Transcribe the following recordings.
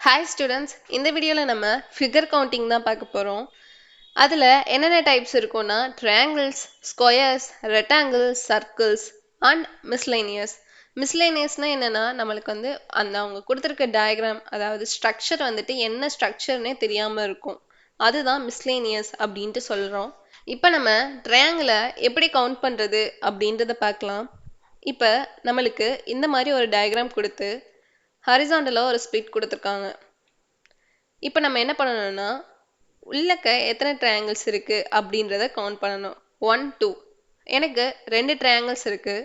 Hi students, இந்த வீடியோல நம்ம figure counting தான் பார்க்க போறோம். அதுல என்னென்ன டைப்ஸ் இருக்கும்னா triangles, squares, rectangles, circles and miscellaneous. Miscellaneousனா என்னன்னா நம்மளுக்கு அந்த அவங்க கொடுத்திருக்க டயக்ராம் அதாவது ஸ்ட்ரக்சர் என்ன ஸ்ட்ரக்சர்னே தெரியாம இருக்கும். அதுதான் miscellaneous அப்படின்ட்டு சொல்றோம். இப்போ நம்ம triangle எப்படி கவுண்ட் பண்றது அப்படின்றத பார்க்கலாம். இப்போ நம்மளுக்கு இந்த மாதிரி ஒரு டயக்ராம் கொடுத்து ஹரிசாண்டலாக ஒரு ஸ்பிளிட் கொடுத்துருக்காங்க. இப்போ நம்ம என்ன பண்ணணும்னா உள்ளக்க எத்தனை ட்ரையாங்கிள்ஸ் இருக்கு அப்படின்றத கவுண்ட் பண்ணணும். 1 2 எனக்கு 2 ட்ரையாங்கிள்ஸ் இருக்கு.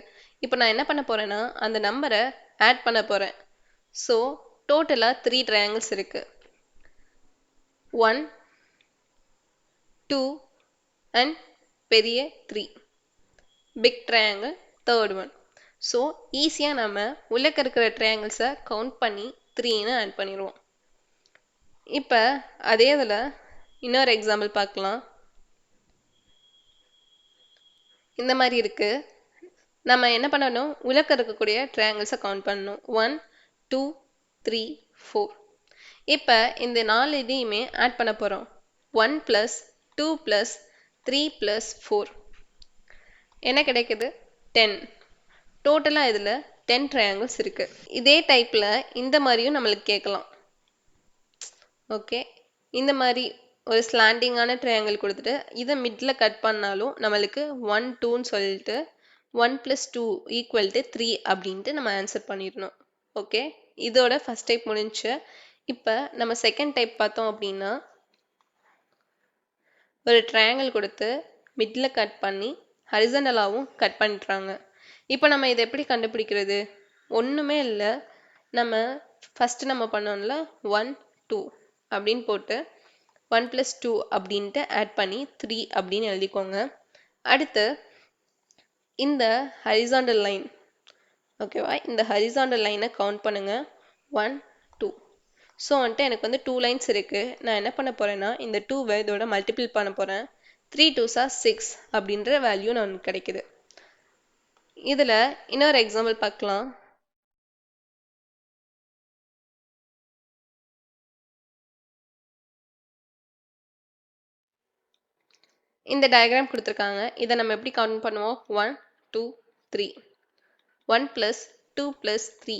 இப்போ நான் என்ன பண்ண போறேன்னா அந்த நம்பரை ஆட் பண்ண போறேன். ஸோ டோட்டலா 3 ட்ரையாங்கிள்ஸ் இருக்கு. 1 2 அண்ட் பெரிய 3 big triangle third one. So ஈஸியாக நம்ம உள்ளக்க இருக்கிற ட்ரையாங்கிள்ஸை கவுண்ட் பண்ணி 3ன்னு ஆட் பண்ணிடுவோம். இப்போ அதே இதில் இன்னொரு எக்ஸாம்பிள் பார்க்கலாம். இந்த மாதிரி இருக்கு. நம்ம என்ன பண்ணணும், உலக்க இருக்கக்கூடிய ட்ரையாங்கிள்ஸை கவுண்ட் பண்ணணும். 1 2 3 4. இப்போ இந்த 4 இதையுமே ஆட் பண்ண போகிறோம். 1 + 2 + 3 + 4 என்ன கிடைக்குது? 10. டோட்டலாக இதில் 10 ட்ரையாங்கிள்ஸ் இருக்கு. இதே டைப்பில் இந்த மாதிரியும் நம்மளுக்கு கேட்கலாம். ஓகே, இந்த மாதிரி ஒரு ஸ்லாண்டிங்கான ட்ரையாங்கிள் கொடுத்துட்டு இதை மிடில் கட் பண்ணாலும் நம்மளுக்கு 1 2ன்னு சொல்லிட்டு 1 + 2 = 3 அப்படின்ட்டு நம்ம ஆன்சர் பண்ணிடணும். ஓகே, இதோட ஃபர்ஸ்ட் டைப் முடிஞ்சு. இப்போ நம்ம செகண்ட் டைப் பார்த்தோம் அப்படின்னா ஒரு ட்ரையாங்கிள் கொடுத்து மிடில் கட் பண்ணி ஹரிசண்டலாகவும் கட் பண்ணிடுறாங்க. இப்போ நம்ம இதை எப்படி கண்டுபிடிக்கிறது? ஒன்றுமே இல்லை, நம்ம ஃபஸ்ட்டு நம்ம பண்ணோம்ல 1 2 அப்படின்னு போட்டு 1 + 2 அப்படின்ட்டு ஆட் பண்ணி 3 அப்படின்னு எழுதிக்கோங்க. அடுத்து இந்த ஹரிசாண்டல் லைன், ஓகேவா, இந்த ஹரிசாண்டல் லைனை கவுண்ட் பண்ணுங்க. 1 2. ஸோ எனக்கு 2 லைன்ஸ் இருக்கு. நான் என்ன பண்ண போறேன்னா இந்த 2வை இதோட மல்டிபிள் பண்ண போறேன். 3 2s are 6 அப்படின்ற வேல்யூ நமக்கு கிடைக்குது. இதுல இன்னொரு எக்ஸாம்பிள் பார்க்கலாம். இந்த டயக்ராம் கொடுத்துருக்காங்க. இதை நம்ம எப்படி கவுண்ட் பண்ணுவோம்? 1 2 3. 1 + 2 + 3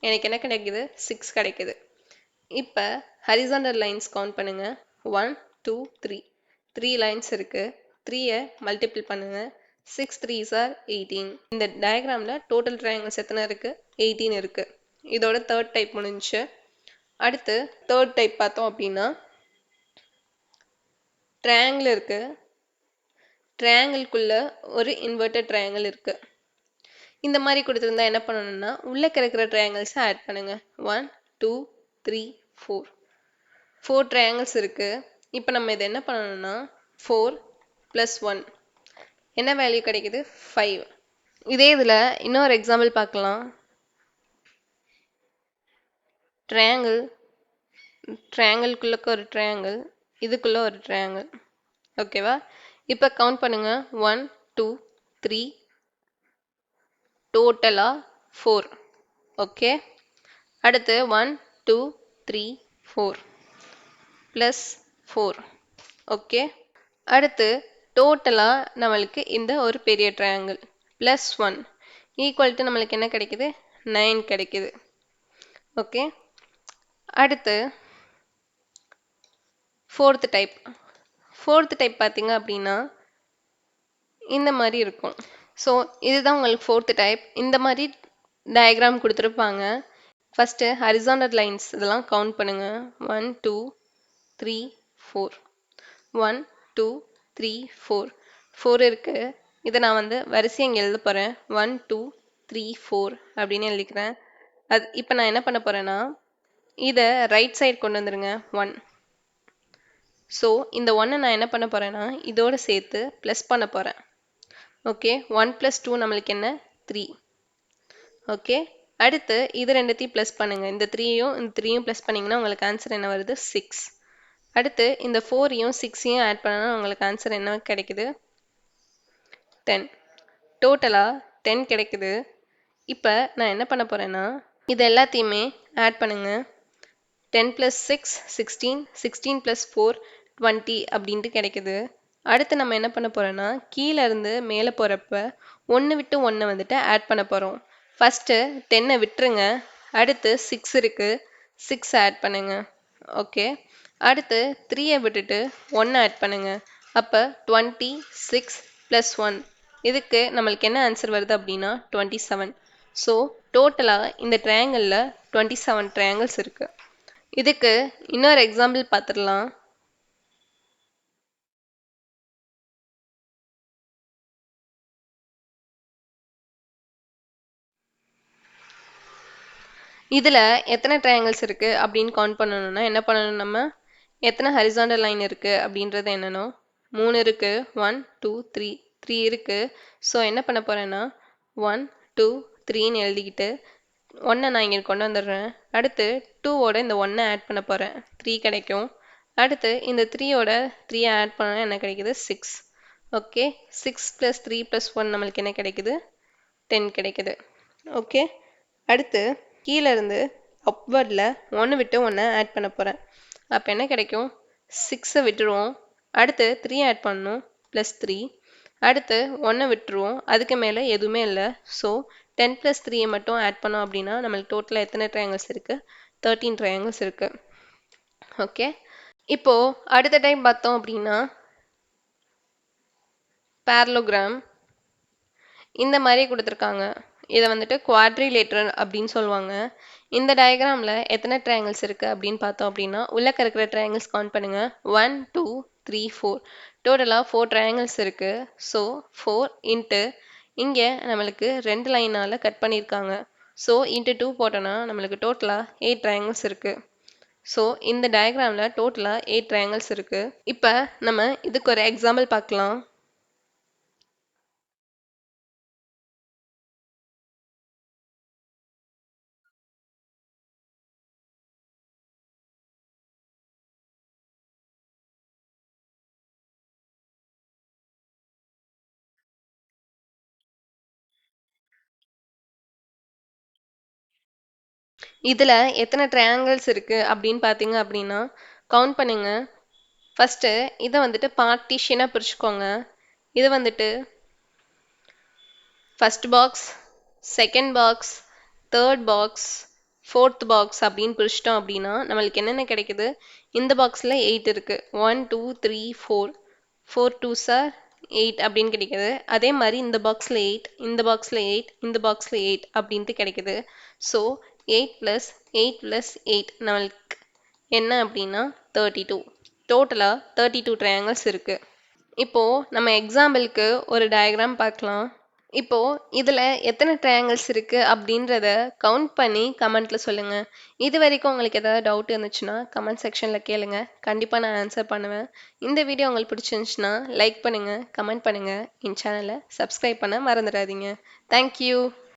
எனக்கு என்ன கிடைக்குது? 6 கிடைக்குது. இப்போ ஹரிசாண்டல் லைன்ஸ் கவுண்ட் பண்ணுங்க. 1 2 3. 3 லைன்ஸ் இருக்கு. 3யை மல்டிபிள் பண்ணுங்க. 6 3s are 18. இந்த டயக்ராம்ல டோட்டல் ட்ரையாங்கிள்ஸ் எத்தனை இருக்கு? 18 இருக்கு. இதோட தேர்ட் டைப் முடிஞ்சு. அடுத்து தேர்ட் டைப் பார்த்தோம் அப்படின்னா ட்ரையாங்கிள் இருக்கு. ட்ரையாங்கிள்குள்ள ஒரு இன்வெர்டட் ட்ரையாங்கிள் இருக்கு. இந்த மாதிரி கொடுத்துருந்தா என்ன பண்ணணும்னா உள்ள இருக்கிற ட்ரையாங்கிள்ஸை ஆட் பண்ணுங்க. 1 2 3 4. 4 ட்ரையாங்கிள்ஸ் இருக்கு. இப்போ நம்ம இதை என்ன பண்ணணும்னா 4 + 1 என்ன வேல்யூ கிடைக்குது? 5. இதே இதில் இன்னொரு எக்ஸாம்பிள் பார்க்கலாம். ட்ரையாங்கிள்குள்ள ஒரு ட்ரையாங்கிள், இதுக்குள்ள ஒரு ட்ரையாங்கிள். ஓகேவா? இப்போ கவுண்ட் பண்ணுங்க. 1 2 3, டோட்டலா 4. ஓகே, அடுத்து 1 2 3 4 + 4. ஓகே, அடுத்து டோட்டலா நம்மளுக்கு இந்த ஒரு பெரிய ட்ரையாங்கிள் +1 = நம்மளுக்கு என்ன கிடைக்குது? 9 கிடைக்குது. ஓகே, அடுத்து ஃபோர்த் டைப் பார்த்தீங்க அப்படின்னா இந்த மாதிரி இருக்கும். ஸோ இதுதான் உங்களுக்கு ஃபோர்த் டைப். இந்த மாதிரி டயக்ராம் கொடுத்துருப்பாங்க. ஃபஸ்ட்டு ஹரிசாண்டல் லைன்ஸ் இதெல்லாம் கவுண்ட் பண்ணுங்க. 1 2 3 4. 1 2 3 4. 4 இருக்கு. இதை நான் வரிசையை இங்கே எழுத போகிறேன். 1 2 3 4 அப்படின்னு எழுதிக்கிறேன். இப்போ நான் என்ன பண்ண போகிறேன்னா இதை ரைட் சைடு கொண்டு வந்துருங்க. 1. ஸோ இந்த 1 நான் என்ன பண்ண போகிறேன்னா இதோடு சேர்த்து ப்ளஸ் பண்ண போகிறேன். ஓகே, 1 + 2 நம்மளுக்கு என்ன? 3. ஓகே, அடுத்து இது ரெண்டுத்தையும் ப்ளஸ் பண்ணுங்க. இந்த 3யும் இந்த 3யும் ப்ளஸ் பண்ணிங்கன்னா உங்களுக்கு ஆன்சர் என்ன வருது? 6. அடுத்து இந்த 4யும் 6யும் ஆட் பண்ணனா உங்களுக்கு ஆன்சர் என்ன கிடைக்குது? 10. டோட்டலாக 10 கிடைக்குது. இப்போ நான் என்ன பண்ண போகிறேன்னா இது எல்லாத்தையுமே ஆட் பண்ணுங்க. 10 + 6 16, 16 + 4 20 அப்படின்ட்டு கிடைக்குது. அடுத்து நம்ம என்ன பண்ண போறோம்னா கீழ இருந்து மேலே போறப்ப 1 விட்டு 1 வந்துட்டு ஆட் பண்ண போறோம். ஃபர்ஸ்ட் 10 விட்டுருங்க. அடுத்து 6 இருக்கு, 6 ஆட் பண்ணுங்க. ஓகே. அடுத்து 3 விட்டுட்டு 1 ஆட் பண்ணுங்க. அப்ப 26 + 1. இதுக்கு நம்மளுக்கு என்ன ஆன்சர் வருது அப்படின்னா 27. ஸோ டோட்டலா இந்த ட்ரையாங்கிளில் 27 ட்ரையாங்கிள்ஸ் இருக்கு. இதுக்கு இன்னொரு எக்ஸாம்பிள் பார்த்துடலாம். இதுல எத்தனை ட்ரையாங்கிள்ஸ் இருக்கு அப்படின்னு கவுண்ட் பண்ணணும்னா என்ன பண்ணணும், நம்ம எத்தனை ஹரிசாண்டல் லைன் இருக்கு அப்படின்றது என்னன்னு 3 இருக்கு. 1 2 3 3 இருக்கு. ஸோ என்ன பண்ண போறேன்னா 1 2 3ன்னு எழுதிக்கிட்டு 1 நான் இங்கே கொண்டு வந்துடுறேன். அடுத்து 2ஓட இந்த 1 ஆட் பண்ண போறேன், 3 கிடைக்கும். அடுத்து இந்த 3ஓட 3 ஆட் பண்ணா என்ன கிடைக்குது, 6. ஓகே. 6 + 3 + 1 நம்மளுக்கு என்ன கிடைக்குது, 10 கிடைக்குது. ஓகே. அடுத்து கீழே இருந்து அப்வர்டில் 1 விட்டு 1 ஆட் பண்ண போகிறேன். அப்போ என்ன கிடைக்கும், 6 விட்டுருவோம். அடுத்து 3 ஆட் பண்ணணும், +3. அடுத்து 1 விட்டுருவோம், அதுக்கு மேலே எதுவுமே இல்லை. ஸோ 10 + 3 மட்டும் ஆட் பண்ணோம் அப்படின்னா நம்மளுக்கு டோட்டலாக எத்தனை ட்ரையாங்கிள்ஸ் இருக்குது, 13 ட்ரையாங்கிள்ஸ் இருக்குது. ஓகே. இப்போ அடுத்த டைம் பார்த்தோம் அப்படின்னா பேரலோகிராம் இந்த மாதிரி கொடுத்துருக்காங்க. இதை வந்துட்டு குவாட்ரிலேட்ரல் அப்படின்னு சொல்லுவாங்க. இந்த டயக்ராமில் எத்தனை ட்ரையாங்கிள்ஸ் இருக்குது அப்படின்னு பார்த்தோம் அப்படின்னா உள்ளக்க இருக்கிற ட்ரையாங்கிள்ஸ் கவுண்ட் பண்ணுங்க. 1 2 3 4. டோட்டலாக 4 ட்ரையாங்கிள்ஸ் இருக்குது. ஸோ 4 இன்ட்டு இங்கே நம்மளுக்கு 2 லைனால் கட் பண்ணியிருக்காங்க. ஸோ இன்ட்டு 2 போட்டோன்னா நம்மளுக்கு டோட்டலாக 8 ட்ரையாங்கிள்ஸ் இருக்குது. ஸோ இந்த டயக்ராமில் டோட்டலாக 8 ட்ரையாங்கிள்ஸ் இருக்குது. இப்போ நம்ம இதுக்கு ஒரு எக்ஸாம்பிள் பார்க்கலாம். இதில் எத்தனை ட்ரையாங்கிள்ஸ் இருக்குது அப்படின்னு பார்த்தீங்க அப்படின்னா கவுண்ட் பண்ணுங்க. ஃபஸ்ட்டு இதை வந்துட்டு பார்ட்டிஷனாக பிரிச்சுக்கோங்க. இது வந்துட்டு first box, second box, third box, fourth box அப்படின்னு பிரிச்சிட்டோம் அப்படின்னா நம்மளுக்கு என்னென்ன கிடைக்குது, இந்த பாக்ஸில் 8 இருக்குது. 1 2 3 4 4 2s are 8 அப்படின்னு கிடைக்குது. அதே மாதிரி இந்த பாக்ஸில் 8, இந்த பாக்ஸில் 8, இந்த பாக்ஸில் 8 அப்படின்ட்டு கிடைக்குது. ஸோ 8 + 8 + 8 நம்மளுக்கு என்ன அப்படின்னா 32. டோட்டலாக 32 ட்ரையாங்கிள்ஸ் இருக்குது. இப்போது நம்ம எக்ஸாம்பிளுக்கு ஒரு டயக்ராம் பார்க்கலாம். இப்போது இதில் எத்தனை ட்ரையாங்கிள்ஸ் இருக்குது அப்படின்றத கவுண்ட் பண்ணி கமெண்ட்டில் சொல்லுங்கள். இது வரைக்கும் உங்களுக்கு ஏதாவது டவுட் இருந்துச்சுன்னா கமெண்ட் செக்ஷனில் கேளுங்க, கண்டிப்பாக நான் ஆன்சர் பண்ணுவேன். இந்த வீடியோ உங்களுக்கு பிடிச்சிருந்துச்சுன்னா லைக் பண்ணுங்கள், கமெண்ட் பண்ணுங்கள், என் சேனலை சப்ஸ்கிரைப் பண்ண மறந்துடாதீங்க. தேங்க்யூ.